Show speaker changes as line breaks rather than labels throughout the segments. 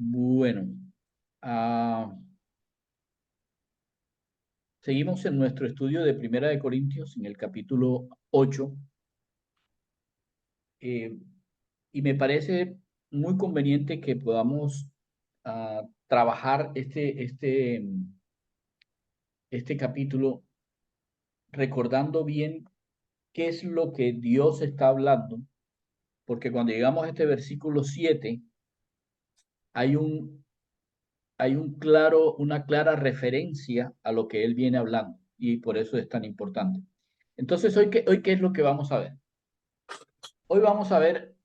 Bueno, ah, seguimos en nuestro estudio de Primera de Corintios en el capítulo 8, eh, y me parece muy conveniente que podamos trabajar este capítulo recordando bien qué es lo que Dios está hablando, porque cuando llegamos a este versículo 7 hay una clara referencia a lo que Él viene hablando, y por eso es tan importante. Entonces, hoy ¿qué es lo que vamos a ver? Hoy vamos a ver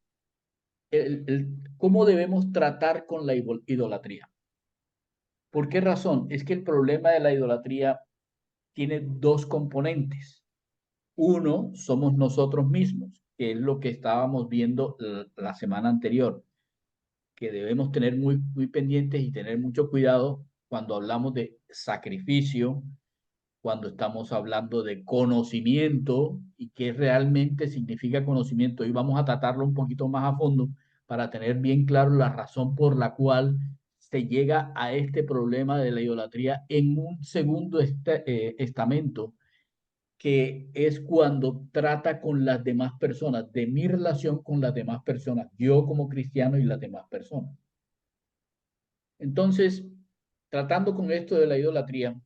cómo debemos tratar con la idolatría. ¿Por qué razón? Es que el problema de la idolatría tiene dos componentes. Uno, somos nosotros mismos, que es lo que estábamos viendo la semana anterior, que debemos tener muy pendientes y tener mucho cuidado cuando hablamos de sacrificio, cuando estamos hablando de conocimiento y qué realmente significa conocimiento. Y vamos a tratarlo un poquito más a fondo para tener bien claro la razón por la cual se llega a este problema de la idolatría en un segundo estamento, que es cuando trata con las demás personas, de mi relación con las demás personas, yo como cristiano y las demás personas. Entonces, tratando con esto de la idolatría,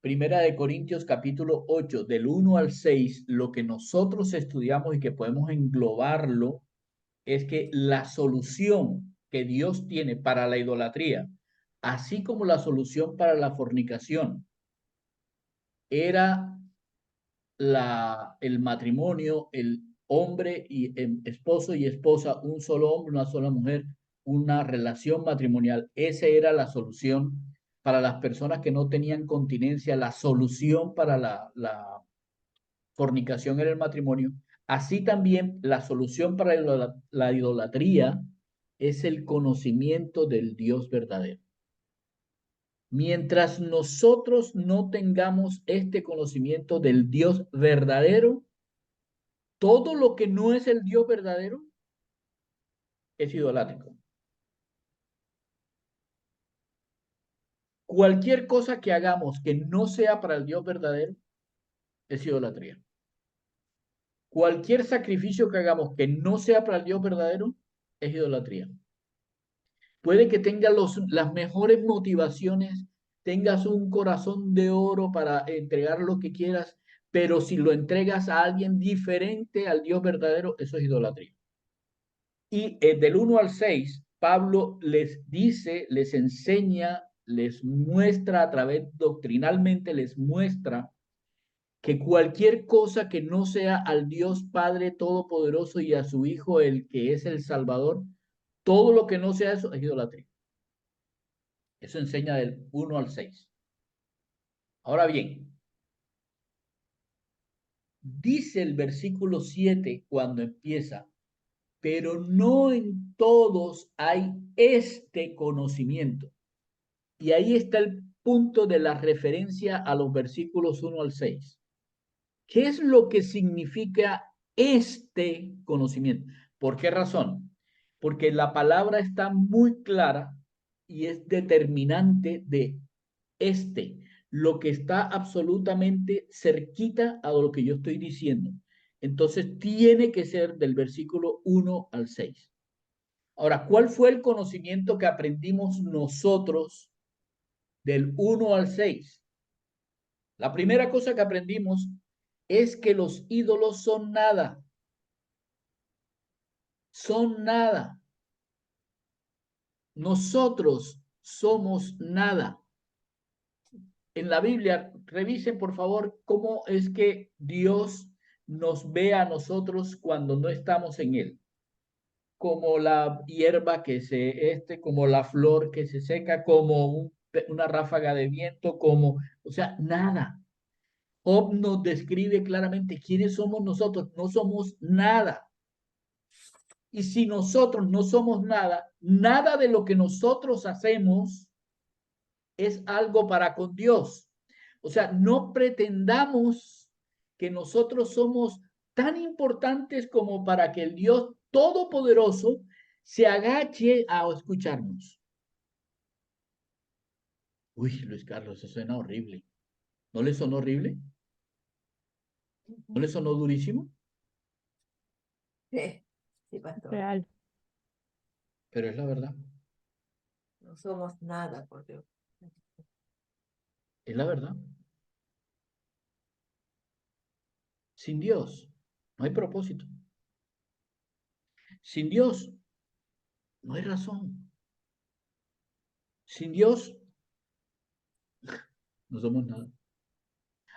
Primera de Corintios capítulo 8 del 1 al 6, lo que nosotros estudiamos y que podemos englobarlo es que la solución que Dios tiene para la idolatría, así como la solución para la fornicación, era el matrimonio, el hombre y esposo y esposa, un solo hombre, una sola mujer, una relación matrimonial. Esa era la solución para las personas que no tenían continencia, la solución para la fornicación era el matrimonio. Así también la solución para la idolatría es el conocimiento del Dios verdadero. Mientras nosotros no tengamos este conocimiento del Dios verdadero, todo lo que no es el Dios verdadero es idolátrico. Cualquier cosa que hagamos que no sea para el Dios verdadero es idolatría. Cualquier sacrificio que hagamos que no sea para el Dios verdadero es idolatría. Puede que tengas las mejores motivaciones, tengas un corazón de oro para entregar lo que quieras, pero si lo entregas a alguien diferente al Dios verdadero, eso es idolatría. Y del 1 al 6, Pablo les dice, les enseña, les muestra a través doctrinalmente, les muestra que cualquier cosa que no sea al Dios Padre Todopoderoso y a su Hijo, el que es el Salvador, todo lo que no sea eso es idolatría. Eso enseña del 1 al 6. Ahora bien, dice el versículo 7 cuando empieza, pero no en todos hay este conocimiento. Y ahí está el punto de la referencia a los versículos 1 al 6. ¿Qué es lo que significa este conocimiento? ¿Por qué razón? Porque la palabra está muy clara y es determinante de este, lo que está absolutamente cerquita a lo que yo estoy diciendo. Entonces tiene que ser del versículo 1 al 6. Ahora, ¿cuál fue el conocimiento que aprendimos nosotros del 1 al 6? La primera cosa que aprendimos es que los ídolos son nada. Nosotros somos nada. En la Biblia, revisen por favor cómo es que Dios nos ve a nosotros cuando no estamos en Él. Como la hierba como la flor que se seca, como una ráfaga de viento, o sea, nada. Job nos describe claramente quiénes somos nosotros. No somos nada. Y si nosotros no somos nada, nada de lo que nosotros hacemos es algo para con Dios. O sea, no pretendamos que nosotros somos tan importantes como para que el Dios Todopoderoso se agache a escucharnos. Uy, Luis Carlos, eso suena horrible. ¿No le sonó horrible? ¿No le sonó durísimo?
Sí, sí, pastor.
Real.
Pero es la verdad.
No somos nada, por Dios.
Es la verdad. Sin Dios no hay propósito. Sin Dios no hay razón. Sin Dios no somos nada.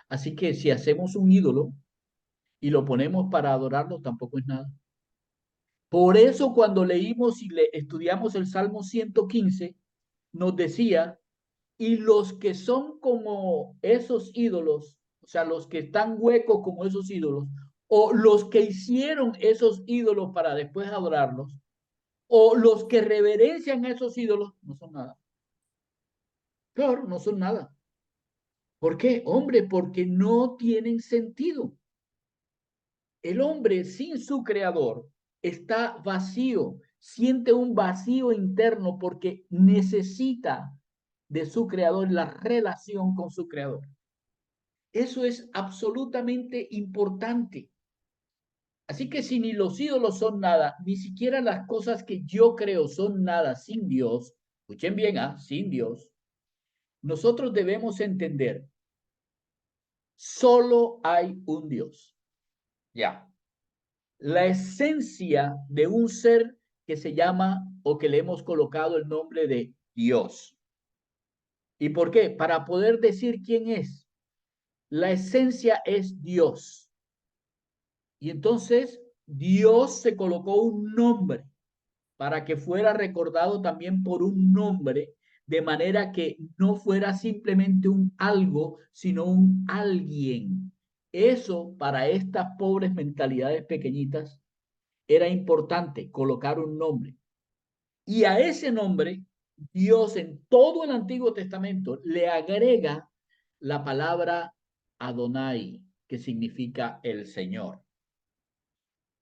Así que si hacemos un ídolo y lo ponemos para adorarlo, tampoco es nada. Por eso cuando leímos y estudiamos el Salmo 115, nos decía, y los que son como esos ídolos, o sea, los que están huecos como esos ídolos, o los que hicieron esos ídolos para después adorarlos, o los que reverencian a esos ídolos, no son nada. Claro, no son nada. ¿Por qué? Hombre, porque no tienen sentido. El hombre sin su creador está vacío, siente un vacío interno porque necesita de su creador, la relación con su creador. Eso es absolutamente importante. Así que si ni los ídolos son nada, ni siquiera las cosas que yo creo son nada sin Dios, escuchen bien, sin Dios, nosotros debemos entender, solo hay un Dios. Ya. La esencia de un ser que se llama o que le hemos colocado el nombre de Dios. ¿Y por qué? Para poder decir quién es. La esencia es Dios. Y entonces Dios se colocó un nombre para que fuera recordado también por un nombre, de manera que no fuera simplemente un algo, sino un alguien. Eso para estas pobres mentalidades pequeñitas era importante colocar un nombre. Y a ese nombre, Dios en todo el Antiguo Testamento le agrega la palabra Adonai, que significa el Señor.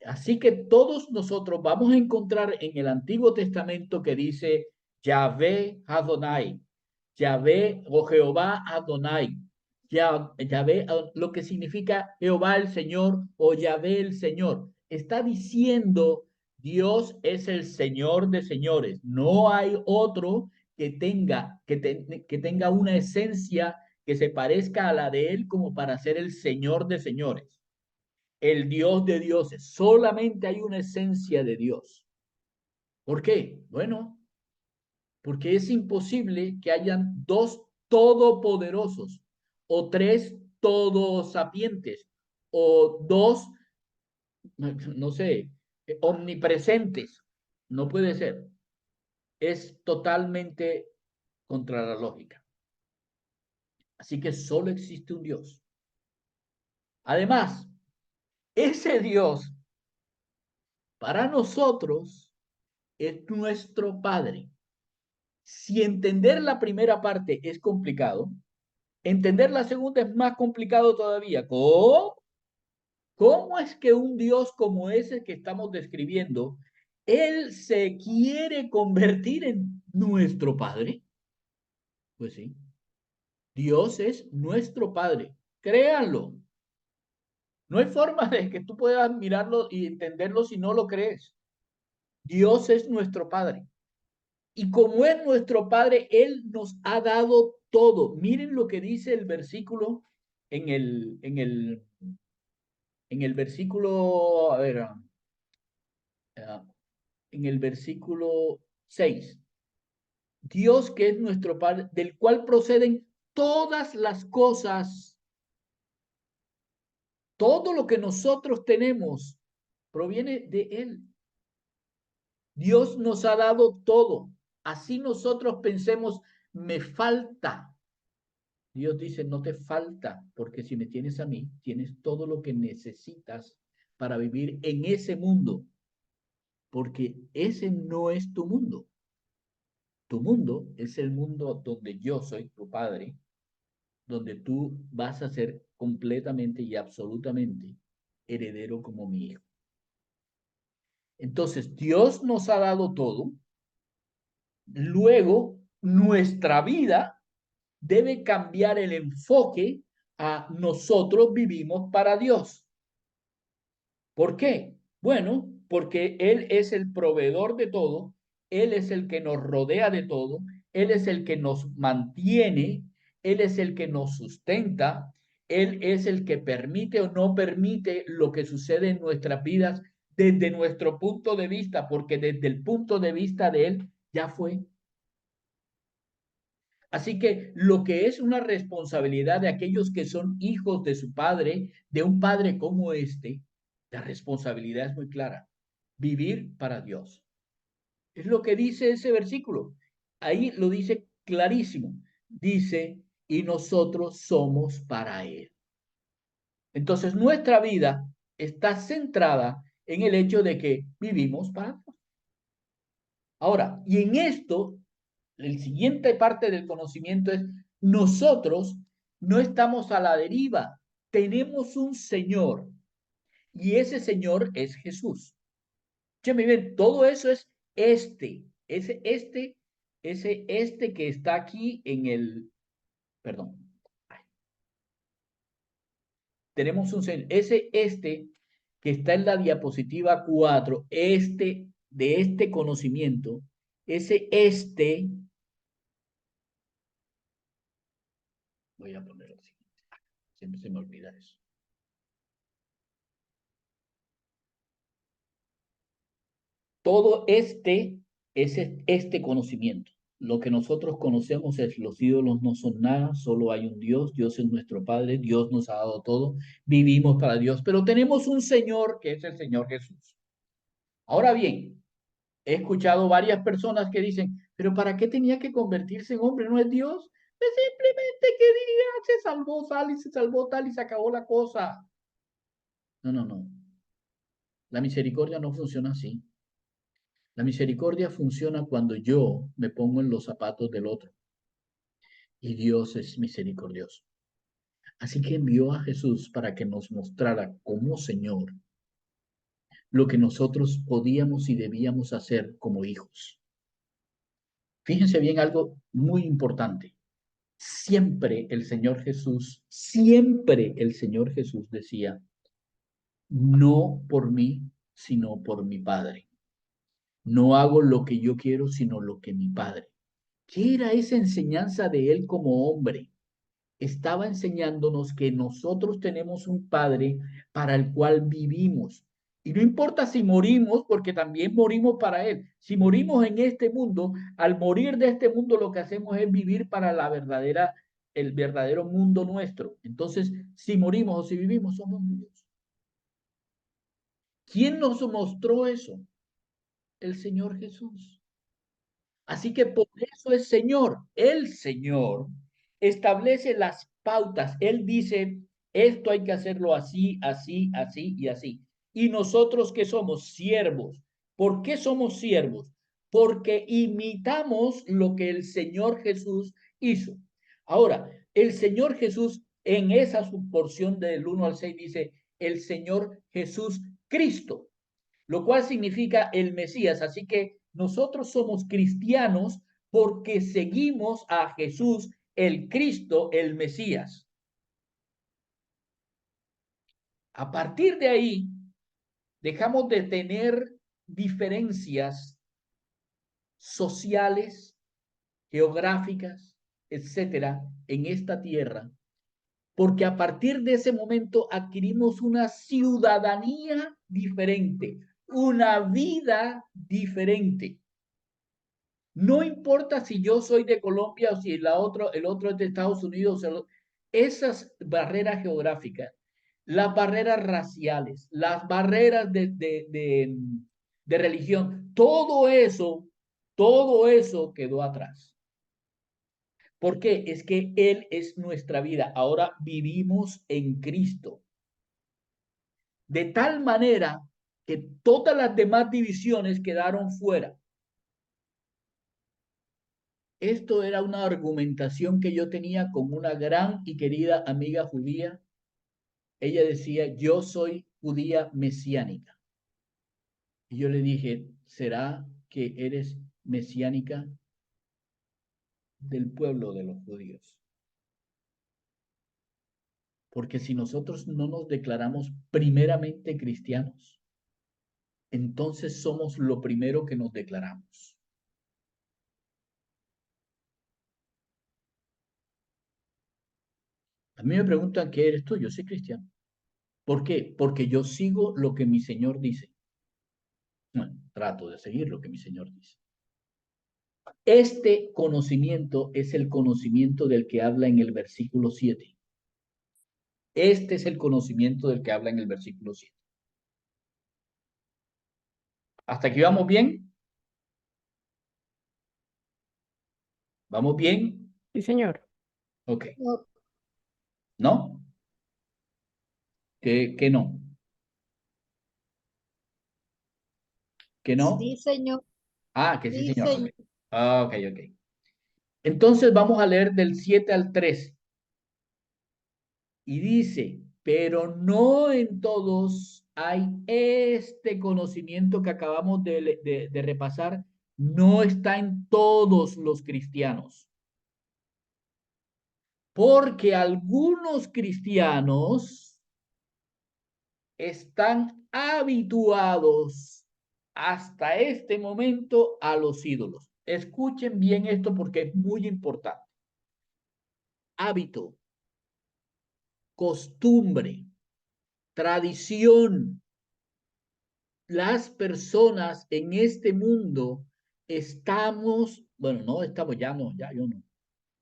Así que todos nosotros vamos a encontrar en el Antiguo Testamento que dice Yahvé Adonai, Yahvé o Jehová Adonai, Yahvé, lo que significa Jehová el Señor o Yahvé el Señor. Está diciendo Dios es el Señor de señores. No hay otro que tenga una esencia que se parezca a la de él como para ser el Señor de señores, el Dios de dioses. Solamente hay una esencia de Dios. ¿Por qué? Bueno, porque es imposible que hayan dos todopoderosos o tres todosapientes o dos, no sé, omnipresentes. No puede ser. Es totalmente contra la lógica. Así que solo existe un Dios. Además, ese Dios para nosotros es nuestro Padre. Si entender la primera parte es complicado, entender la segunda es más complicado todavía. ¿Cómo? ¿Cómo es que un Dios como ese que estamos describiendo, Él se quiere convertir en nuestro Padre? Pues sí, Dios es nuestro Padre. Créanlo. No hay forma de que tú puedas mirarlo y entenderlo si no lo crees. Dios es nuestro Padre. Y como es nuestro Padre, Él nos ha dado todo. Miren lo que dice el versículo en el versículo, a ver, en el versículo 6. Dios que es nuestro Padre, del cual proceden todas las cosas, todo lo que nosotros tenemos proviene de Él. Dios nos ha dado todo. Así nosotros pensemos, me falta. Dios dice, no te falta, porque si me tienes a mí, tienes todo lo que necesitas para vivir en ese mundo, porque ese no es tu mundo. Tu mundo es el mundo donde yo soy tu padre, donde tú vas a ser completamente y absolutamente heredero como mi hijo. Entonces, Dios nos ha dado todo. Luego, nuestra vida debe cambiar el enfoque a nosotros vivimos para Dios. ¿Por qué? Bueno, porque Él es el proveedor de todo, Él es el que nos rodea de todo, Él es el que nos mantiene, Él es el que nos sustenta, Él es el que permite o no permite lo que sucede en nuestras vidas desde nuestro punto de vista, porque desde el punto de vista de Él ya fue. Así que lo que es una responsabilidad de aquellos que son hijos de su padre, de un padre como este, la responsabilidad es muy clara. Vivir para Dios. Es lo que dice ese versículo. Ahí lo dice clarísimo. Dice, y nosotros somos para Él. Entonces nuestra vida está centrada en el hecho de que vivimos para Dios. Ahora, y en esto el siguiente parte del conocimiento es, nosotros no estamos a la deriva, tenemos un Señor y ese Señor es Jesús. Escúchame bien, todo eso es ese que está aquí en el, perdón, tenemos un Señor, ese que está en la diapositiva 4, de este conocimiento, voy a ponerlo así, siempre se me olvida eso. Todo es este conocimiento. Lo que nosotros conocemos es los ídolos no son nada, solo hay un Dios, Dios es nuestro Padre, Dios nos ha dado todo, vivimos para Dios, pero tenemos un Señor que es el Señor Jesús. Ahora bien, he escuchado varias personas que dicen, pero ¿para qué tenía que convertirse en hombre? ¿No es Dios? Pues simplemente que diga, se salvó tal y se salvó tal y se acabó la cosa. No, no, no. La misericordia no funciona así. La misericordia funciona cuando yo me pongo en los zapatos del otro y Dios es misericordioso. Así que envió a Jesús para que nos mostrara como Señor lo que nosotros podíamos y debíamos hacer como hijos. Fíjense bien algo muy importante. Siempre el Señor Jesús decía, no por mí, sino por mi Padre. No hago lo que yo quiero, sino lo que mi Padre. ¿Qué era esa enseñanza de él como hombre? Estaba enseñándonos que nosotros tenemos un Padre para el cual vivimos. Y no importa si morimos, porque también morimos para Él. Si morimos en este mundo, al morir de este mundo, lo que hacemos es vivir para el verdadero mundo nuestro. Entonces, si morimos o si vivimos, somos Dios. ¿Quién nos mostró eso? El Señor Jesús. Así que por eso es Señor. El Señor establece las pautas. Él dice, esto hay que hacerlo así, así, así y así. Y nosotros que somos siervos. ¿Por qué somos siervos? Porque imitamos lo que el Señor Jesús hizo. Ahora, el Señor Jesús en esa subporción del 1 al 6 dice, el Señor Jesús Cristo, lo cual significa el Mesías. Así que nosotros somos cristianos porque seguimos a Jesús, el Cristo, el Mesías. A partir de ahí, dejamos de tener diferencias sociales, geográficas, etcétera, en esta tierra, porque a partir de ese momento adquirimos una ciudadanía diferente, una vida diferente. No importa si yo soy de Colombia o si el otro es de Estados Unidos, esas barreras geográficas, las barreras raciales, las barreras de religión, todo eso quedó atrás. ¿Por qué? Es que Él es nuestra vida. Ahora vivimos en Cristo. De tal manera que todas las demás divisiones quedaron fuera. Esto era una argumentación que yo tenía con una gran y querida amiga judía. Ella decía, yo soy judía mesiánica. Y yo le dije, ¿será que eres mesiánica del pueblo de los judíos? Porque si nosotros no nos declaramos primeramente cristianos, entonces somos lo primero que nos declaramos. A mí me preguntan, ¿qué eres tú? Yo soy cristiano. ¿Por qué? Porque yo sigo lo que mi Señor dice. Bueno, trato de seguir lo que mi Señor dice. Este conocimiento es el conocimiento del que habla en el versículo 7. Este es el conocimiento del que habla en el versículo 7. ¿Hasta aquí vamos bien? ¿Vamos bien?
Sí, señor.
Ok.
No,
¿No? ¿Qué no? ¿Qué no?
Sí, señor.
Ah, que sí,
Sí,
señor. Ok.
señor.
Ah, ok, ok. Entonces vamos a leer del 7 al 13. Y dice, pero no en todos hay este conocimiento que acabamos de repasar, no está en todos los cristianos. Porque algunos cristianos están habituados hasta este momento a los ídolos. Escuchen bien esto porque es muy importante. Hábito, costumbre, tradición. Las personas en este mundo estamos, bueno, no estamos, ya no, ya yo no,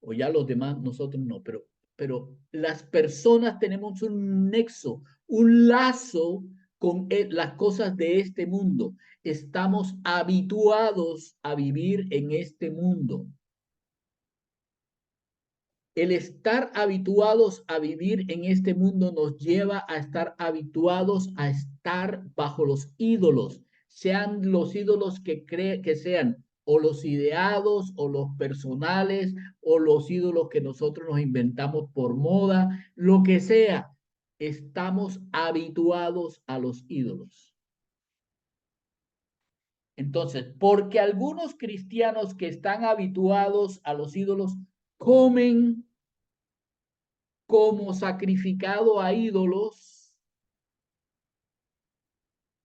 o ya los demás, nosotros no, pero las personas tenemos un nexo, un lazo con las cosas de este mundo. Estamos habituados a vivir en este mundo. El estar habituados a vivir en este mundo nos lleva a estar habituados a estar bajo los ídolos, sean los ídolos que sean, o los ideados, o los personales, o los ídolos que nosotros nos inventamos por moda, lo que sea. Estamos habituados a los ídolos. Entonces, porque algunos cristianos que están habituados a los ídolos comen como sacrificado a ídolos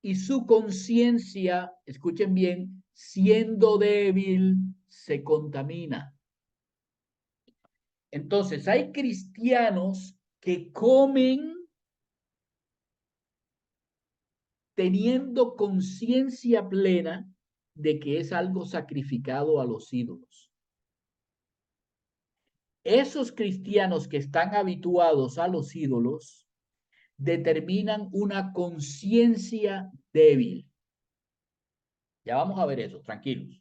y su conciencia, escuchen bien, siendo débil, se contamina. Entonces, hay cristianos que comen teniendo conciencia plena de que es algo sacrificado a los ídolos. Esos cristianos que están habituados a los ídolos determinan una conciencia débil. Ya vamos a ver eso, tranquilos.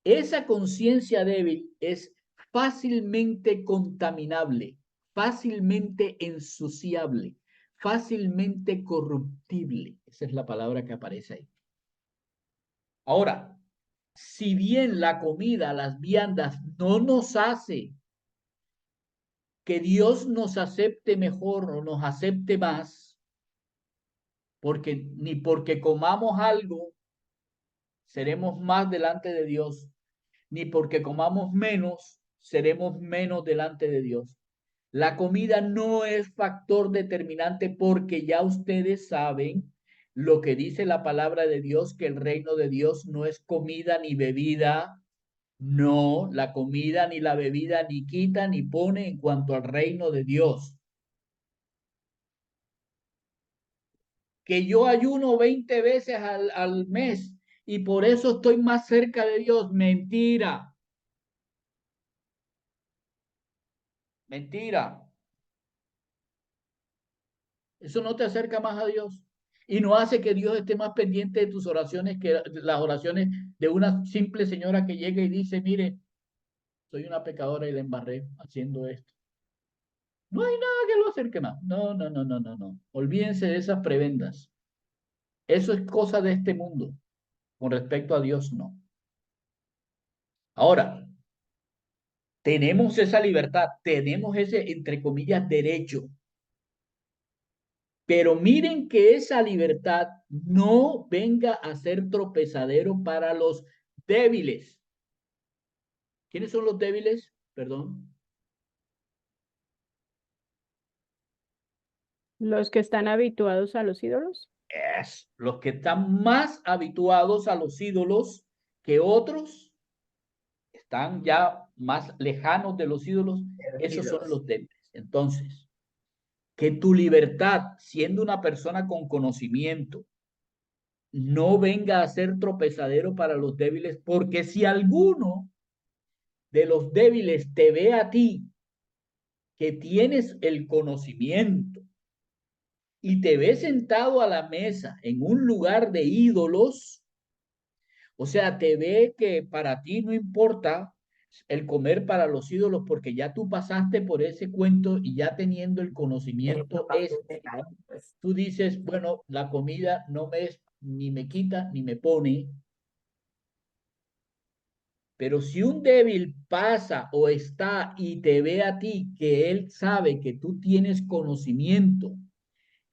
Esa conciencia débil es fácilmente contaminable, fácilmente ensuciable, fácilmente corruptible. Esa es la palabra que aparece ahí. Ahora, si bien la comida, las viandas no nos hace que Dios nos acepte mejor o nos acepte más, porque ni porque comamos algo seremos más delante de Dios, ni porque comamos menos seremos menos delante de Dios. La comida no es factor determinante porque ya ustedes saben lo que dice la palabra de Dios, que el reino de Dios no es comida ni bebida. No, la comida ni la bebida ni quita ni pone en cuanto al reino de Dios. Que yo ayuno 20 veces al mes y por eso estoy más cerca de Dios. Mentira. Mentira. Eso no te acerca más a Dios y no hace que Dios esté más pendiente de tus oraciones que las oraciones de una simple señora que llega y dice, mire, soy una pecadora y la embarré haciendo esto. No hay nada que lo acerque más. No, no, no, no, no, no. Olvídense de esas prebendas. Eso es cosa de este mundo. Con respecto a Dios, no. Ahora, tenemos esa libertad, tenemos ese, entre comillas, derecho Pero miren que esa libertad no venga a ser tropezadero para los débiles. ¿Quiénes son los débiles? Perdón.
Los que están habituados a los ídolos.
Es los que están más habituados a los ídolos que otros, están ya más lejanos de los ídolos, esos son los débiles. Entonces, que tu libertad, siendo una persona con conocimiento, no venga a ser tropezadero para los débiles, porque si alguno de los débiles te ve a ti, que tienes el conocimiento, y te ve sentado a la mesa en un lugar de ídolos, o sea, te ve que para ti no importa el comer para los ídolos porque ya tú pasaste por ese cuento y ya teniendo el conocimiento tú dices, bueno, la comida no me es, ni me quita ni me pone. Pero si un débil pasa o está y te ve a ti, que él sabe que tú tienes conocimiento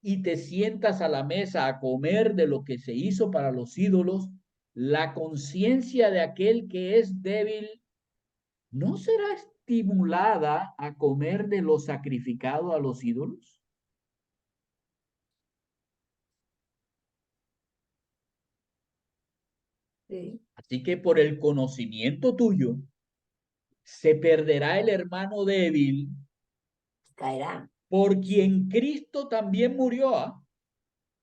y te sientas a la mesa a comer de lo que se hizo para los ídolos, la conciencia de aquel que es débil no será estimulada a comer de lo sacrificado a los ídolos.
Sí.
Así que por el conocimiento tuyo se perderá el hermano débil
Caerá.
por quien Cristo también murió.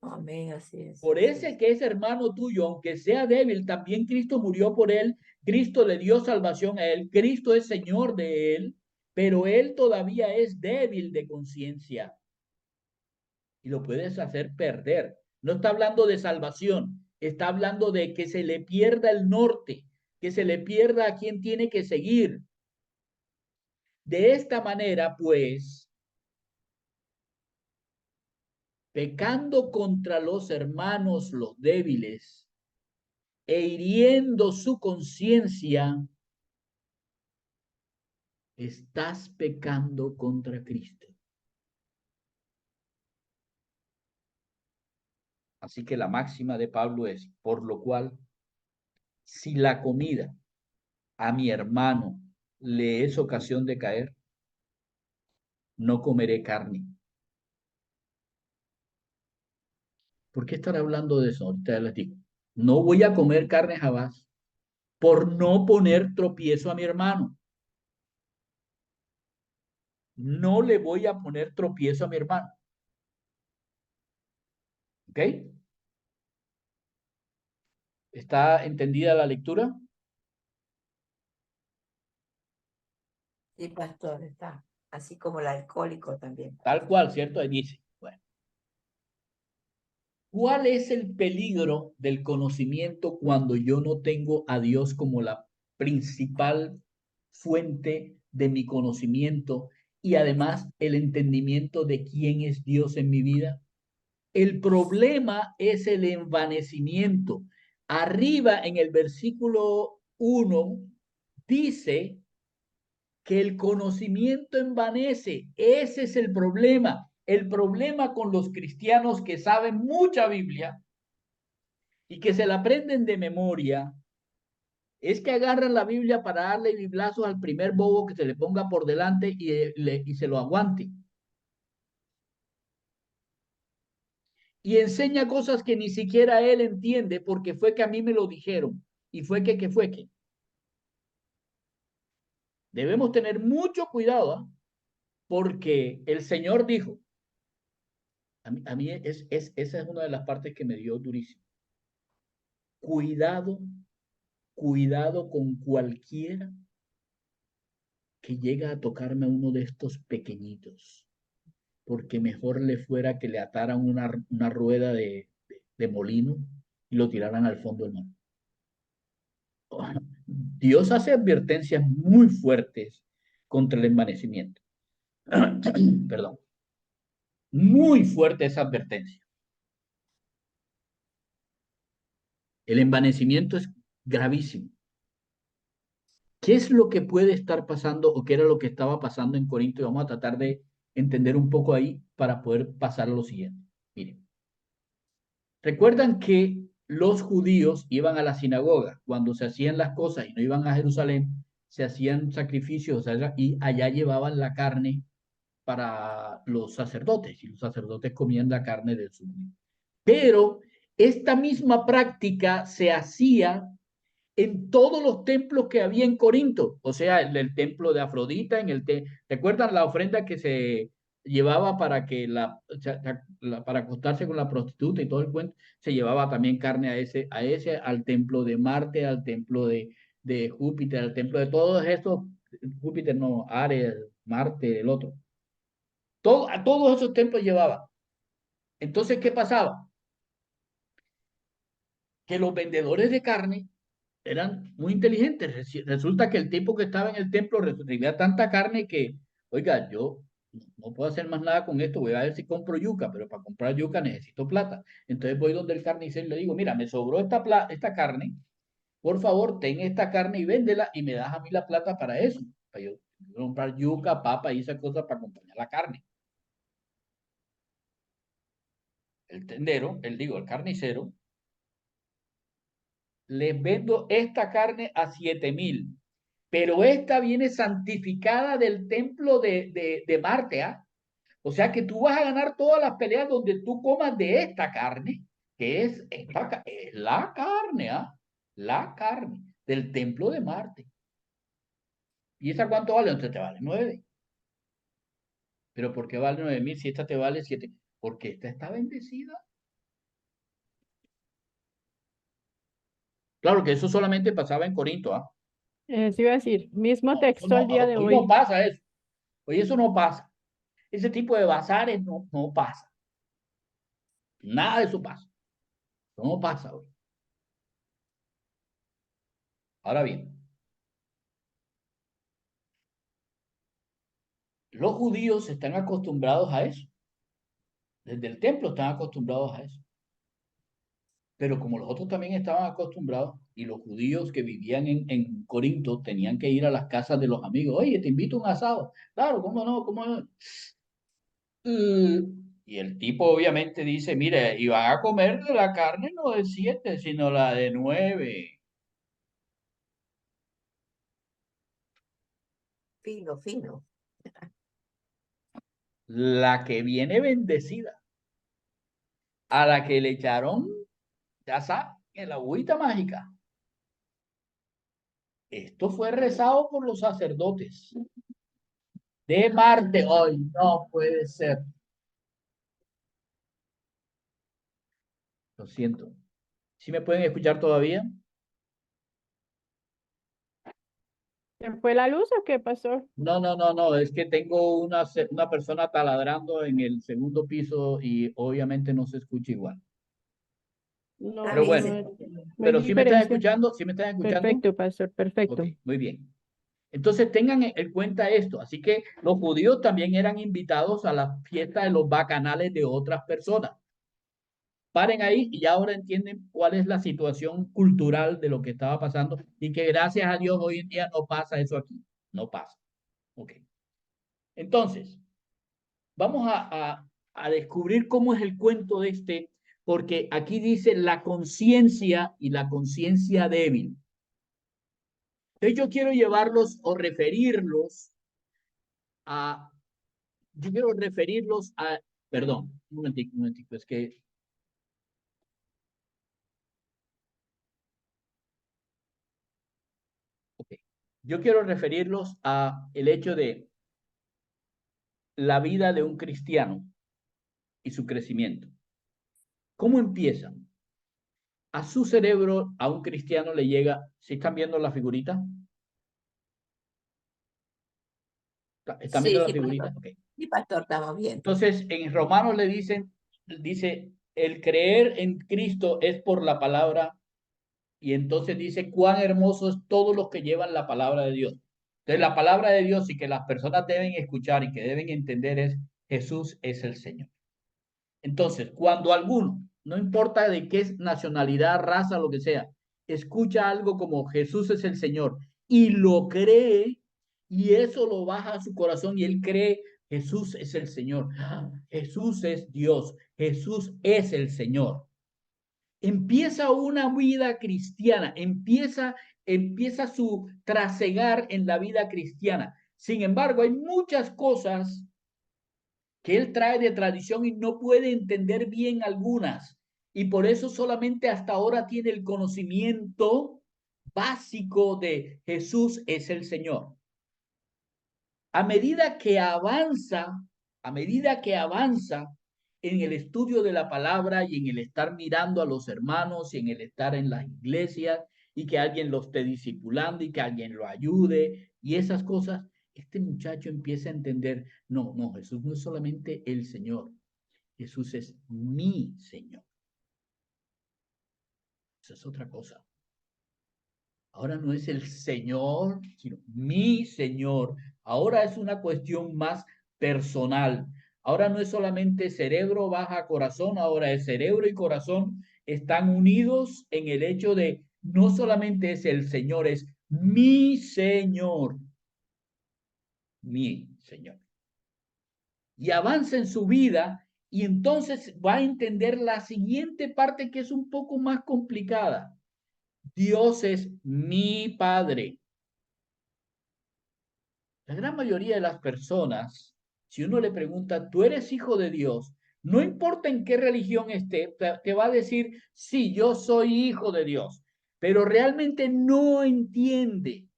Amén, así es.
Por
Así
ese
es.
que es hermano tuyo, aunque sea débil, también Cristo murió por él. Cristo le dio salvación a él. Cristo es Señor de él, pero él todavía es débil de conciencia y lo puedes hacer perder. No está hablando de salvación, está hablando de que se le pierda el norte, que se le pierda a quien tiene que seguir. De esta manera, pues, pecando contra los hermanos, los débiles, e hiriendo su conciencia, estás pecando contra Cristo. Así que la máxima de Pablo es, por lo cual, si la comida a mi hermano le es ocasión de caer, no comeré carne. ¿Por qué estar hablando de eso? Ahorita les digo. No voy a comer carne jamás por no poner tropiezo a mi hermano. No le voy a poner tropiezo a mi hermano. ¿Ok? ¿Está entendida la lectura?
Sí, pastor, está. Así como el alcohólico también.
Tal cual, ¿cierto? Ahí dice. Bueno. ¿Cuál es el peligro del conocimiento cuando yo no tengo a Dios como la principal fuente de mi conocimiento y además el entendimiento de quién es Dios en mi vida? El problema es el envanecimiento. Arriba en el versículo 1 dice que el conocimiento envanece. Ese es el problema. El problema con los cristianos que saben mucha Biblia y que se la aprenden de memoria es que agarran la Biblia para darle biblazos al primer bobo que se le ponga por delante y se lo aguante. Y enseña cosas que ni siquiera él entiende porque fue que a mí me lo dijeron y fue que fue que. Debemos tener mucho cuidado, ¿eh? Porque el Señor dijo, a mí esa es una de las partes que me dio durísimo. Cuidado, cuidado con cualquiera que llega a tocarme a uno de estos pequeñitos, porque mejor le fuera que le ataran una rueda de molino y lo tiraran al fondo del mar. Dios hace advertencias muy fuertes contra el envanecimiento. Perdón. Muy fuerte esa advertencia. El envanecimiento es gravísimo. ¿Qué es lo que puede estar pasando o qué era lo que estaba pasando en Corinto? Y vamos a tratar de entender un poco ahí para poder pasar a lo siguiente. Miren, recuerdan que los judíos iban a la sinagoga cuando se hacían las cosas y no iban a Jerusalén, se hacían sacrificios y allá llevaban la carne para los sacerdotes y los sacerdotes comían la carne del sumo. Pero esta misma práctica se hacía en todos los templos que había en Corinto, o sea, en el templo de Afrodita, ¿recuerdan la ofrenda que se llevaba para que para acostarse con la prostituta y todo el cuento? Se llevaba también carne al templo de Marte, al templo de Júpiter, al templo de todos estos, Júpiter no, Ares, Marte, el otro. A todos esos templos llevaba. Entonces, ¿qué pasaba? Que los vendedores de carne eran muy inteligentes. Resulta que el tipo que estaba en el templo recibía tanta carne que, oiga, yo no puedo hacer más nada con esto, voy a ver si compro yuca, pero para comprar yuca necesito plata. Entonces voy donde el carnicero y le digo, mira, me sobró esta carne, por favor, ten esta carne y véndela y me das a mí la plata para eso, para yo comprar yuca, papa y esas cosas para acompañar la carne. El tendero, el carnicero, les vendo esta carne a 7,000, pero esta viene santificada del templo de Marte, ¿ah? O sea que tú vas a ganar todas las peleas donde tú comas de esta carne, que es la carne, ¿ah? La carne del templo de Marte. ¿Y esa cuánto vale? Entonces te vale 9. ¿Pero por qué vale 9,000 si esta te vale 7? Porque esta está bendecida. Claro que eso solamente pasaba en Corinto, ¿ah?
Sí iba a decir, mismo
No, eso
texto
no,
al día de
hoy no
hoy.
pasa eso. Hoy eso no pasa. Ese tipo de bazares no pasa. Nada de eso pasa. No pasa hoy. Ahora bien, los judíos están acostumbrados a eso. Desde el templo están acostumbrados a eso. Pero como los otros también estaban acostumbrados, y los judíos que vivían en Corinto tenían que ir a las casas de los amigos, oye, te invito a un asado. Claro, ¿cómo no? ¿Cómo no? Y el tipo obviamente dice, mire, y van a comer de la carne no de 7, sino la de 9.
Fino, fino.
La que viene bendecida, a la que le echaron, ya saben, el agüita mágica. Esto fue rezado por los sacerdotes de Marte. Hoy no puede ser. Lo siento. ¿Sí me pueden escuchar todavía?
¿Se fue la luz o qué pasó?
No. Es que tengo una persona taladrando en el segundo piso y obviamente no se escucha igual.
No,
Pero
También
no,
se
bueno,
escucha.
no hay
pero ¿sí me están
diferencia.
escuchando? ¿Sí me están escuchando?
Perfecto, pastor,
Ok,
perfecto.
muy bien. Entonces tengan en cuenta esto. Así que los judíos también eran invitados a la fiesta de los bacanales de otras personas. Paren ahí y ya ahora entienden cuál es la situación cultural de lo que estaba pasando y que gracias a Dios hoy en día no pasa eso aquí. No pasa. Ok. Entonces, vamos a descubrir cómo es el cuento de porque aquí dice la conciencia y la conciencia débil. Entonces yo quiero llevarlos o referirlos a, perdón, un momentico, es que, ok. Yo quiero referirlos a el hecho de la vida de un cristiano y su crecimiento. ¿Cómo empieza? A su cerebro, a un cristiano le llega, ¿sí están viendo la figurita? ¿Están viendo
Sí,
la
sí,
figurita?
pastor.
Ok.
Sí, pastor, estamos bien.
Entonces, en Romanos dice, el creer en Cristo es por la palabra, y entonces dice, cuán hermoso es todos los que llevan la palabra de Dios. Entonces, la palabra de Dios y que las personas deben escuchar y que deben entender es, Jesús es el Señor. Entonces, cuando alguno, no importa de qué nacionalidad, raza, lo que sea, escucha algo como Jesús es el Señor y lo cree, y eso lo baja a su corazón y él cree Jesús es el Señor, Jesús es Dios, Jesús es el Señor. Empieza una vida cristiana, empieza su trasegar en la vida cristiana. Sin embargo, hay muchas cosas que él trae de tradición y no puede entender bien algunas. Y por eso solamente hasta ahora tiene el conocimiento básico de Jesús es el Señor. A medida que avanza, a medida que avanza en el estudio de la palabra y en el estar mirando a los hermanos y en el estar en las iglesias y que alguien lo esté discipulando y que alguien lo ayude y esas cosas, este muchacho empieza a entender, no, no, Jesús no es solamente el Señor, Jesús es mi Señor. Esa es otra cosa. Ahora no es el Señor, sino mi Señor. Ahora es una cuestión más personal. Ahora no es solamente cerebro baja corazón, ahora el cerebro y corazón están unidos en el hecho de no solamente es el Señor, es mi Señor. Mi Señor. Y avanza en su vida y entonces va a entender la siguiente parte que es un poco más complicada. Dios es mi Padre. La gran mayoría de las personas, si uno le pregunta, ¿tú eres hijo de Dios? No importa en qué religión esté, te va a decir, sí, yo soy hijo de Dios, pero realmente no entiende.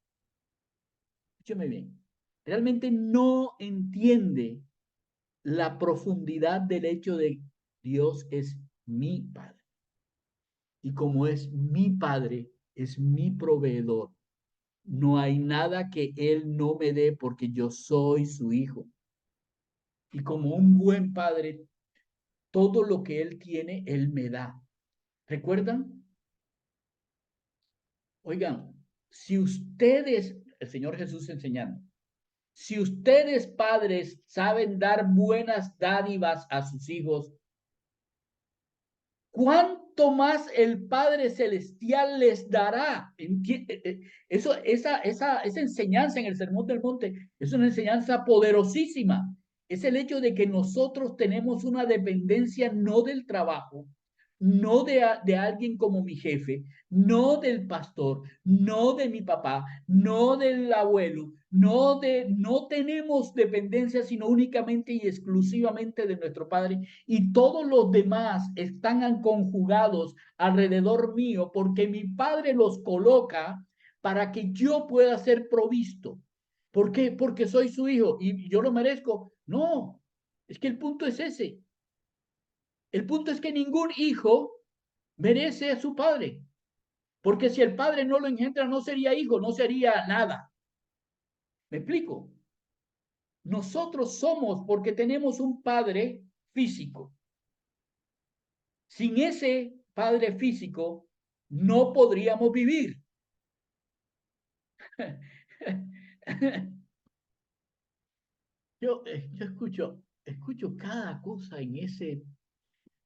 Escúcheme bien, realmente no entiende la profundidad del hecho de Dios es mi Padre. Y como es mi Padre, es mi proveedor. No hay nada que Él no me dé porque yo soy su hijo. Y como un buen padre, todo lo que Él tiene, Él me da. ¿Recuerdan? Oigan, si ustedes, el Señor Jesús enseñando, si ustedes padres saben dar buenas dádivas a sus hijos, ¿cuánto más el Padre Celestial les dará? Esa enseñanza en el Sermón del Monte es una enseñanza poderosísima. Es el hecho de que nosotros tenemos una dependencia no del trabajo, no de alguien como mi jefe, no del pastor, no de mi papá, no del abuelo, no tenemos dependencia sino únicamente y exclusivamente de nuestro Padre y todos los demás están conjugados alrededor mío porque mi Padre los coloca para que yo pueda ser provisto. ¿Por qué? Porque soy su hijo y yo lo merezco. No, es que el punto es ese. El punto es que ningún hijo merece a su padre, porque si el padre no lo engendra, no sería hijo, no sería nada. ¿Me explico? Nosotros somos porque tenemos un padre físico. Sin ese padre físico, no podríamos vivir. Yo escucho cada cosa en ese,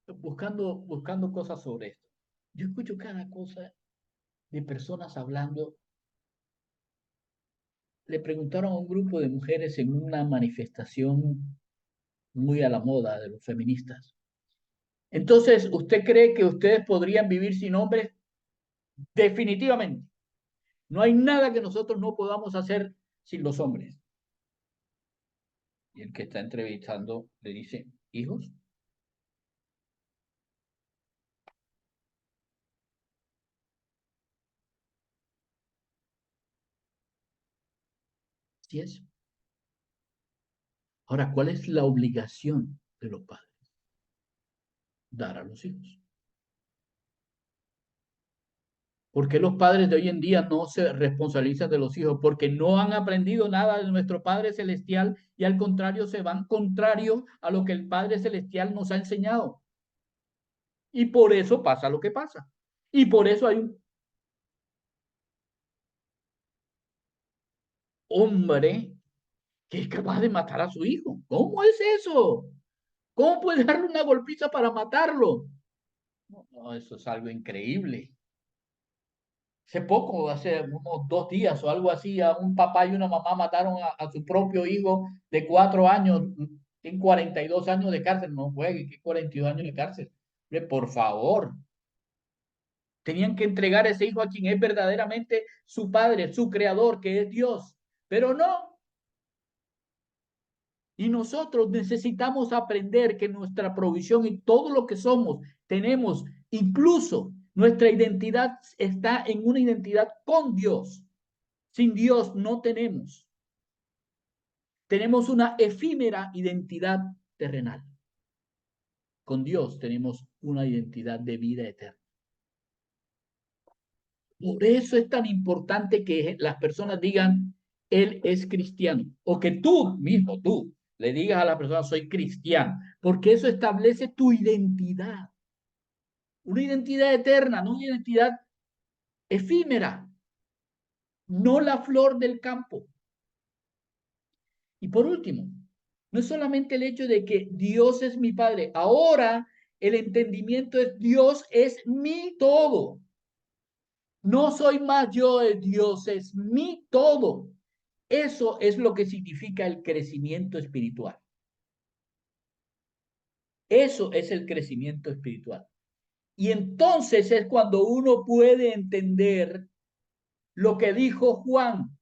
buscando cosas sobre esto. Yo escucho cada cosa de personas hablando. Le preguntaron a un grupo de mujeres en una manifestación muy a la moda de los feministas. Entonces, ¿usted cree que ustedes podrían vivir sin hombres? Definitivamente. No hay nada que nosotros no podamos hacer sin los hombres. Y el que está entrevistando le dice, hijos. Sí es. Ahora, ¿cuál es la obligación de los padres? Dar a los hijos. ¿Por qué los padres de hoy en día no se responsabilizan de los hijos? Porque no han aprendido nada de nuestro Padre Celestial y al contrario se van contrario a lo que el Padre Celestial nos ha enseñado. Y por eso pasa lo que pasa. Y por eso hay un hombre que es capaz de matar a su hijo. ¿Cómo es eso? ¿Cómo puede darle una golpiza para matarlo? No, no, eso es algo increíble. Hace poco, hace unos 2 días o algo así, a un papá y una mamá mataron a su propio hijo de 4 años. En 42 años de cárcel, no juegue, que 42 años de cárcel. Por favor. Tenían que entregar a ese hijo a quien es verdaderamente su padre, su creador, que es Dios. Pero no. Y nosotros necesitamos aprender que nuestra provisión y todo lo que somos, tenemos, incluso nuestra identidad está en una identidad con Dios. Sin Dios no tenemos. Tenemos una efímera identidad terrenal. Con Dios tenemos una identidad de vida eterna. Por eso es tan importante que las personas digan, él es cristiano, o que tú mismo, tú, le digas a la persona, soy cristiano, porque eso establece tu identidad. Una identidad eterna, no una identidad efímera, no la flor del campo. Y por último, no es solamente el hecho de que Dios es mi Padre, ahora el entendimiento es Dios es mi todo. No soy más yo, Dios es mi todo. Eso es lo que significa el crecimiento espiritual. Eso es el crecimiento espiritual. Y entonces es cuando uno puede entender lo que dijo Juan.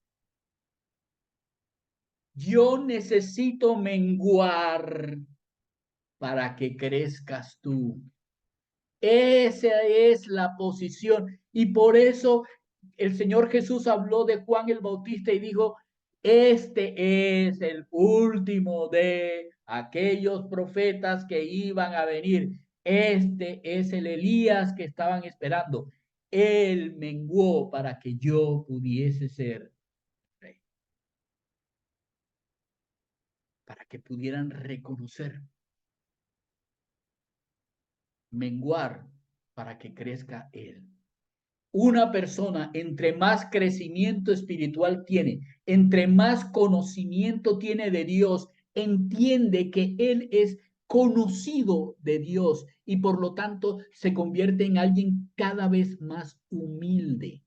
Yo necesito menguar para que crezcas tú. Esa es la posición. Y por eso el Señor Jesús habló de Juan el Bautista y dijo, este es el último de aquellos profetas que iban a venir. Este es el Elías que estaban esperando. Él menguó para que yo pudiese ser rey. Para que pudieran reconocer. Menguar para que crezca Él. Una persona, entre más crecimiento espiritual tiene, entre más conocimiento tiene de Dios, entiende que Él es conocido de Dios y por lo tanto se convierte en alguien cada vez más humilde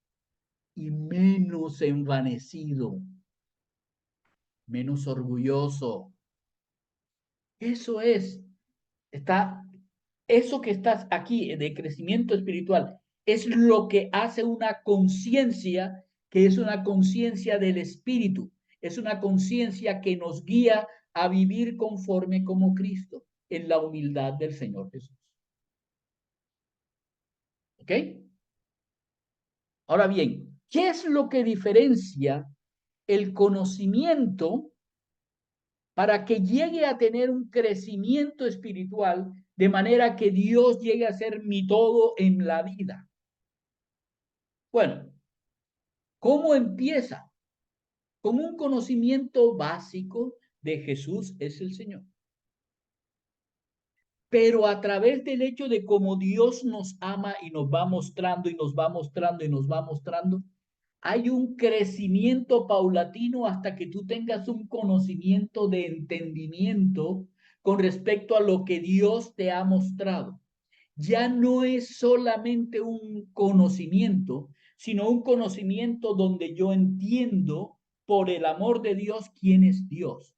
y menos envanecido, menos orgulloso. Eso es, está, eso que estás aquí de crecimiento espiritual es lo que hace una conciencia que es una conciencia del espíritu, es una conciencia que nos guía a vivir conforme como Cristo en la humildad del Señor Jesús. ¿Ok? Ahora bien, ¿qué es lo que diferencia el conocimiento para que llegue a tener un crecimiento espiritual de manera que Dios llegue a ser mi todo en la vida? Bueno, ¿cómo empieza? Con un conocimiento básico de Jesús es el Señor. Pero a través del hecho de cómo Dios nos ama y nos va mostrando y nos va mostrando y nos va mostrando, hay un crecimiento paulatino hasta que tú tengas un conocimiento de entendimiento con respecto a lo que Dios te ha mostrado. Ya no es solamente un conocimiento, sino un conocimiento donde yo entiendo por el amor de Dios quién es Dios.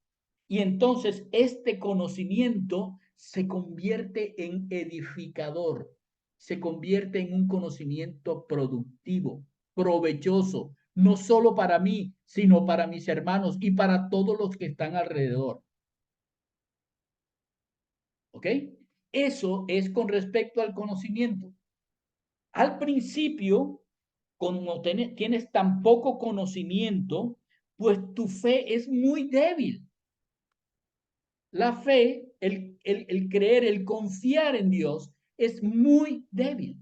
Y entonces este conocimiento se convierte en edificador, se convierte en un conocimiento productivo, provechoso, no solo para mí, sino para mis hermanos y para todos los que están alrededor. ¿Ok? Eso es con respecto al conocimiento. Al principio, como tienes tan poco conocimiento, pues tu fe es muy débil. La fe, el creer, el confiar en Dios es muy débil.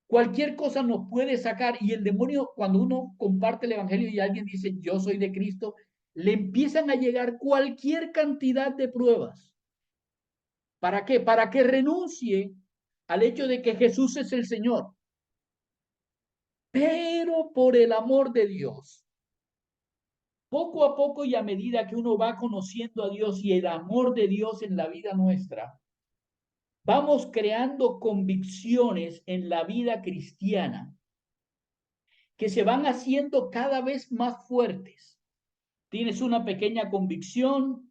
Cualquier cosa nos puede sacar y el demonio, cuando uno comparte el evangelio y alguien dice yo soy de Cristo, le empiezan a llegar cualquier cantidad de pruebas. ¿Para qué? Para que renuncie al hecho de que Jesús es el Señor. Pero por el amor de Dios, poco a poco y a medida que uno va conociendo a Dios y el amor de Dios en la vida nuestra, vamos creando convicciones en la vida cristiana que se van haciendo cada vez más fuertes. Tienes una pequeña convicción,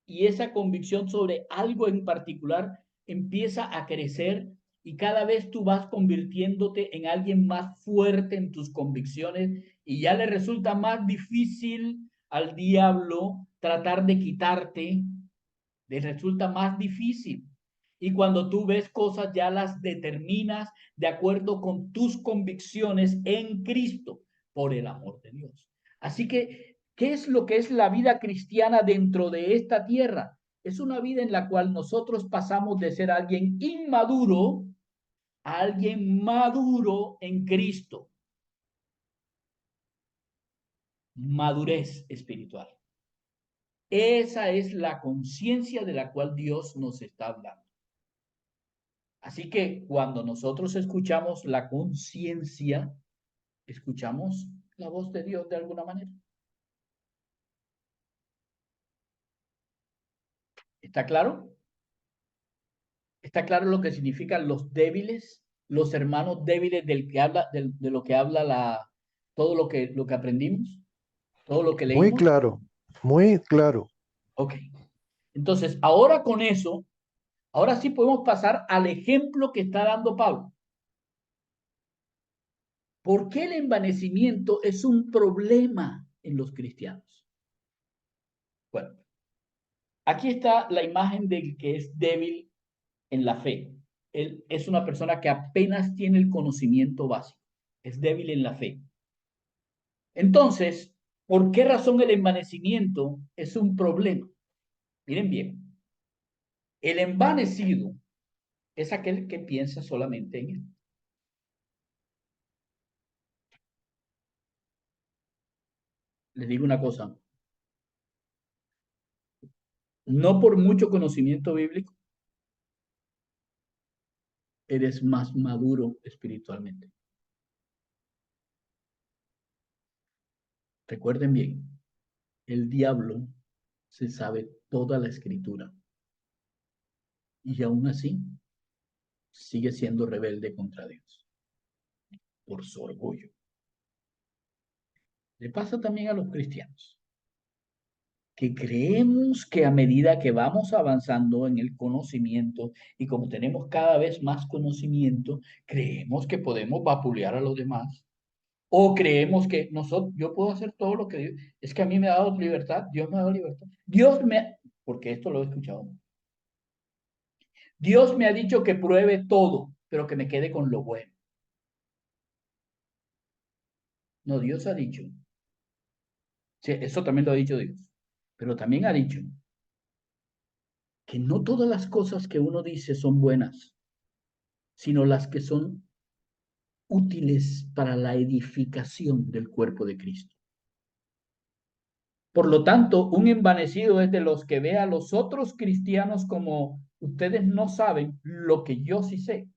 y esa convicción sobre algo en particular empieza a crecer y cada vez tú vas convirtiéndote en alguien más fuerte en tus convicciones y ya le resulta más difícil al diablo tratar de quitarte, le resulta más difícil. Y cuando tú ves cosas ya las determinas de acuerdo con tus convicciones en Cristo, por el amor de Dios. Así que, ¿qué es lo que es la vida cristiana dentro de esta tierra? Es una vida en la cual nosotros pasamos de ser alguien inmaduro a alguien maduro en Cristo. Madurez espiritual. Esa es la conciencia de la cual Dios nos está hablando. Así que cuando nosotros escuchamos la conciencia, escuchamos la voz de Dios de alguna manera. ¿Está claro? ¿Está claro lo que significan los débiles, los hermanos débiles del que habla, de lo que habla todo lo que aprendimos, todo lo que
Muy
leímos?
claro, muy claro.
Ok. Entonces, ahora con eso, ahora sí podemos pasar al ejemplo que está dando Pablo. ¿Por qué el envanecimiento es un problema en los cristianos? Bueno, aquí está la imagen del que es débil en la fe. Él es una persona que apenas tiene el conocimiento básico, es débil en la fe. Entonces, ¿por qué razón el envanecimiento es un problema? Miren bien, el envanecido es aquel que piensa solamente en él. Les digo una cosa, no por mucho conocimiento bíblico eres más maduro espiritualmente. Recuerden bien, el diablo se sabe toda la escritura y aún así sigue siendo rebelde contra Dios por su orgullo. Le pasa también a los cristianos, que creemos que a medida que vamos avanzando en el conocimiento y como tenemos cada vez más conocimiento, creemos que podemos vapulear a los demás. O creemos que nosotros, yo puedo hacer todo lo que Dios, es que a mí me ha dado libertad, Dios me ha dado libertad. Porque esto lo he escuchado. Dios me ha dicho que pruebe todo, pero que me quede con lo bueno. No, Dios ha dicho, sí, eso también lo ha dicho Dios, pero también ha dicho que no todas las cosas que uno dice son buenas, sino las que son útiles para la edificación del cuerpo de Cristo. Por lo tanto, un envanecido es de los que ve a los otros cristianos como ustedes no saben lo que yo sí sé.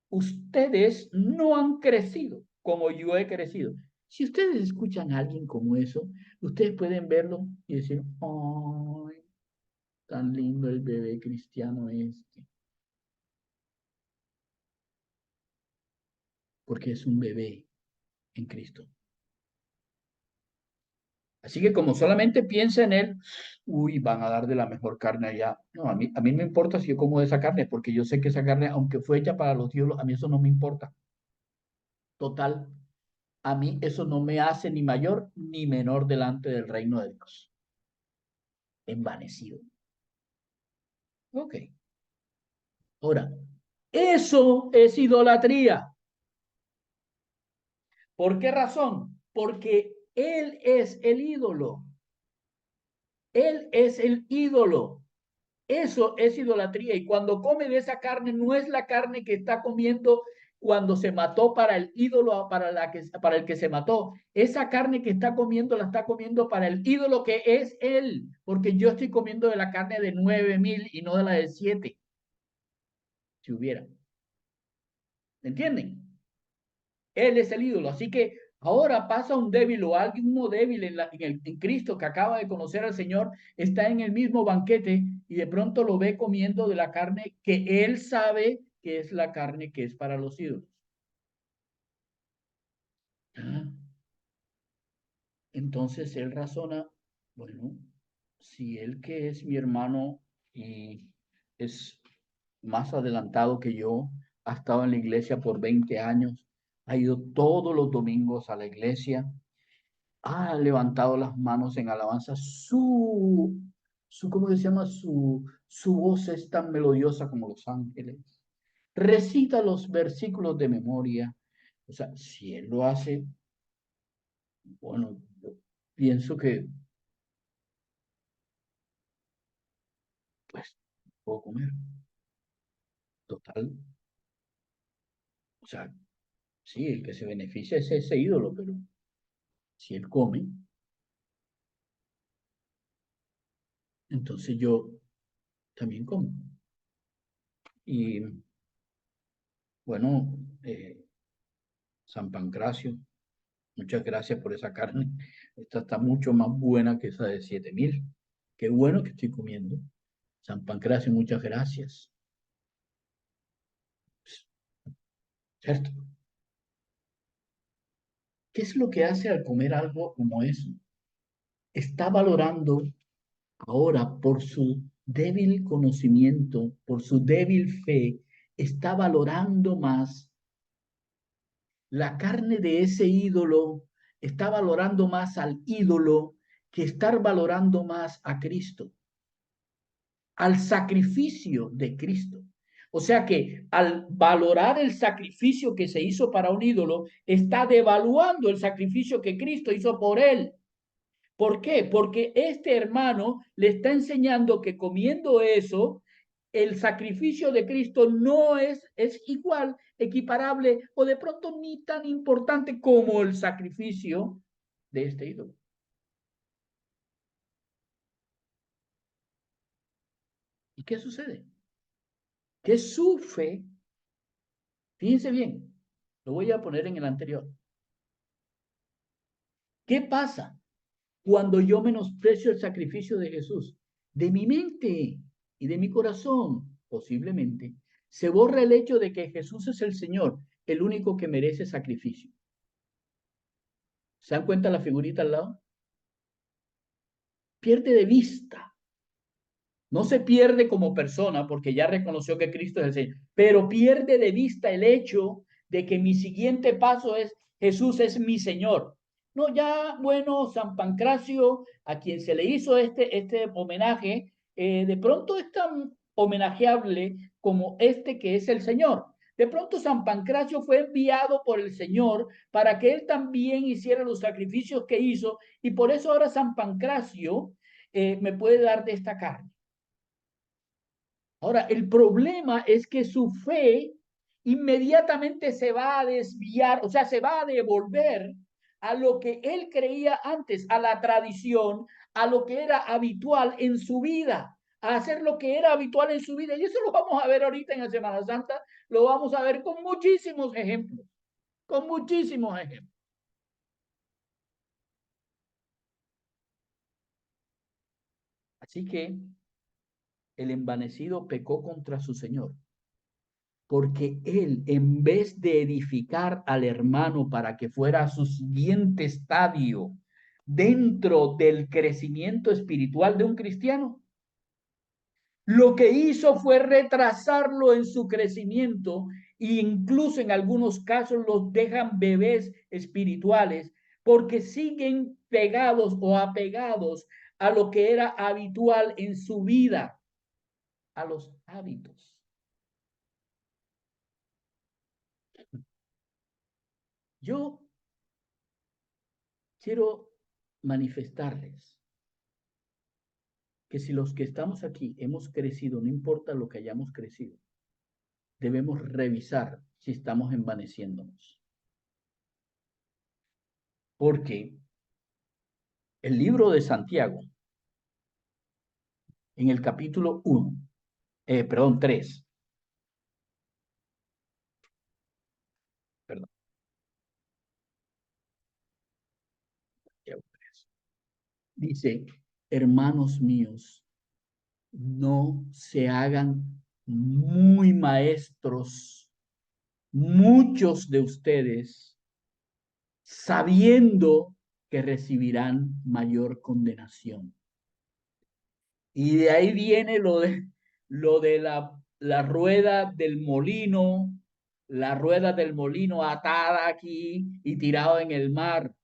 Ustedes no han crecido como yo he crecido. Si ustedes escuchan a alguien como eso, ustedes pueden verlo y decir, ¡ay, tan lindo el bebé cristiano este! Porque es un bebé en Cristo. Así que como solamente piensa en él, uy, van a dar de la mejor carne allá. No, a mí me importa si yo como de esa carne, porque yo sé que esa carne, aunque fue hecha para los diablos, a mí eso no me importa. Total, a mí eso no me hace ni mayor ni menor delante del reino de Dios. Envanecido. Ok. Ahora, eso es idolatría. ¿Por qué razón? Porque él es el ídolo. Él es el ídolo. Eso es idolatría. Y cuando come de esa carne, no es la carne que está comiendo cuando se mató para el ídolo, para el que se mató. Esa carne que está comiendo, la está comiendo para el ídolo que es él. Porque yo estoy comiendo de la carne de 9,000 y no de la de 7. Si hubiera. ¿Entienden? Él es el ídolo. Así que ahora pasa un débil o alguien débil en Cristo que acaba de conocer al Señor, está en el mismo banquete y de pronto lo ve comiendo de la carne que él sabe que es la carne que es para los ídolos. Ah, entonces él razona, bueno, si él que es mi hermano y es más adelantado que yo, ha estado en la iglesia por 20 años, ha ido todos los domingos a la iglesia, ha levantado las manos en alabanza, ¿cómo se llama? Su voz es tan melodiosa como los ángeles. Recita los versículos de memoria. O sea, si él lo hace, bueno, yo pienso que, pues, puedo comer. Total. O sea, sí, el que se beneficia es ese ídolo, pero si él come, entonces yo también como. Y bueno, San Pancracio, muchas gracias por esa carne. Esta está mucho más buena que esa de 7.000. Qué bueno que estoy comiendo. San Pancracio, muchas gracias. ¿Cierto? ¿Qué es lo que hace al comer algo como eso? Está valorando ahora por su débil conocimiento, por su débil fe, está valorando más la carne de ese ídolo, está valorando más al ídolo que estar valorando más a Cristo, al sacrificio de Cristo. O sea que al valorar el sacrificio que se hizo para un ídolo, está devaluando el sacrificio que Cristo hizo por él. ¿Por qué? Porque este hermano le está enseñando que comiendo eso, el sacrificio de Cristo no es igual, equiparable o de pronto ni tan importante como el sacrificio de este ídolo. ¿Y qué sucede? Que su fe, fíjense bien, lo voy a poner en el anterior. ¿Qué pasa cuando yo menosprecio el sacrificio de Jesús? De mi mente y de mi corazón, posiblemente, se borra el hecho de que Jesús es el Señor, el único que merece sacrificio. ¿Se dan cuenta la figurita al lado? Pierde de vista. No se pierde como persona porque ya reconoció que Cristo es el Señor, pero pierde de vista el hecho de que mi siguiente paso es Jesús es mi Señor. No, ya, bueno, San Pancracio, a quien se le hizo este homenaje, de pronto es tan homenajeable como este que es el Señor. De pronto San Pancracio fue enviado por el Señor para que él también hiciera los sacrificios que hizo y por eso ahora San Pancracio me puede dar de esta carne. Ahora, el problema es que su fe inmediatamente se va a desviar, o sea, se va a devolver a lo que él creía antes, a la tradición, a lo que era habitual en su vida, a hacer lo que era habitual en su vida. Y eso lo vamos a ver ahorita en la Semana Santa, lo vamos a ver con muchísimos ejemplos, con muchísimos ejemplos. Así que el envanecido pecó contra su Señor, porque él, en vez de edificar al hermano para que fuera a su siguiente estadio dentro del crecimiento espiritual de un cristiano, lo que hizo fue retrasarlo en su crecimiento e incluso en algunos casos los dejan bebés espirituales porque siguen pegados o apegados a lo que era habitual en su vida, a los hábitos. Yo quiero manifestarles que si los que estamos aquí hemos crecido, no importa lo que hayamos crecido, debemos revisar si estamos envaneciéndonos. Porque el libro de Santiago, en el capítulo 1, perdón, 3, perdón, Santiago 3, dice, hermanos míos, no se hagan muy maestros, muchos de ustedes, sabiendo que recibirán mayor condenación. Y de ahí viene lo de la rueda del molino, la rueda del molino atada aquí y tirada en el mar.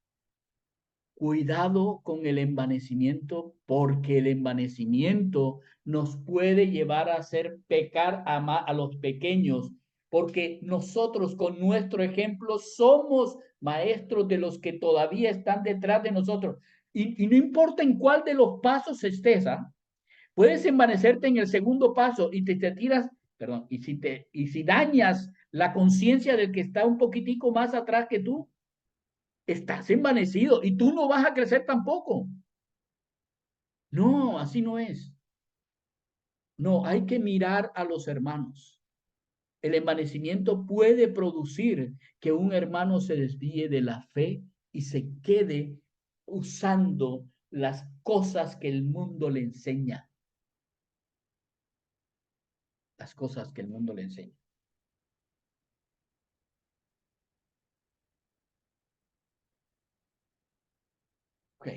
Cuidado con el envanecimiento, porque el envanecimiento nos puede llevar a hacer pecar a los pequeños, porque nosotros con nuestro ejemplo somos maestros de los que todavía están detrás de nosotros. Y no importa en cuál de los pasos estés, ¿ah? Puedes envanecerte en el segundo paso y te tiras, perdón, y si dañas la conciencia del que está un poquitico más atrás que tú, estás envanecido y tú no vas a crecer tampoco. No, así no es. No, hay que mirar a los hermanos. El envanecimiento puede producir que un hermano se desvíe de la fe y se quede usando las cosas que el mundo le enseña. Las cosas que el mundo le enseña. Ok.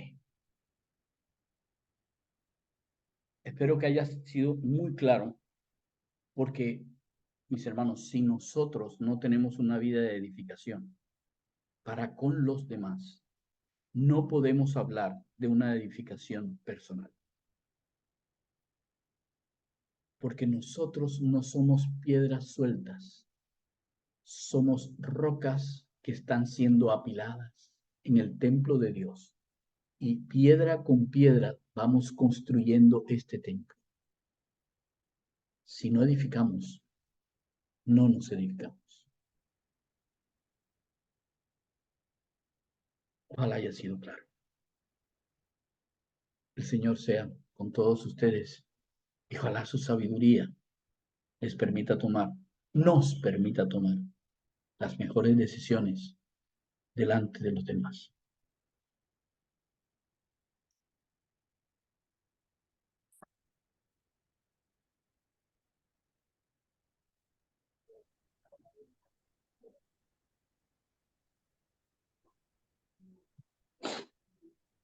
Espero que haya sido muy claro, porque, mis hermanos, si nosotros no tenemos una vida de edificación para con los demás, no podemos hablar de una edificación personal. Porque nosotros no somos piedras sueltas, somos rocas que están siendo apiladas en el templo de Dios. Y piedra con piedra vamos construyendo este templo. Si no edificamos, no nos edificamos. Ojalá haya sido claro. El Señor sea con todos ustedes y ojalá su sabiduría les permita tomar, nos permita tomar las mejores decisiones delante de los demás.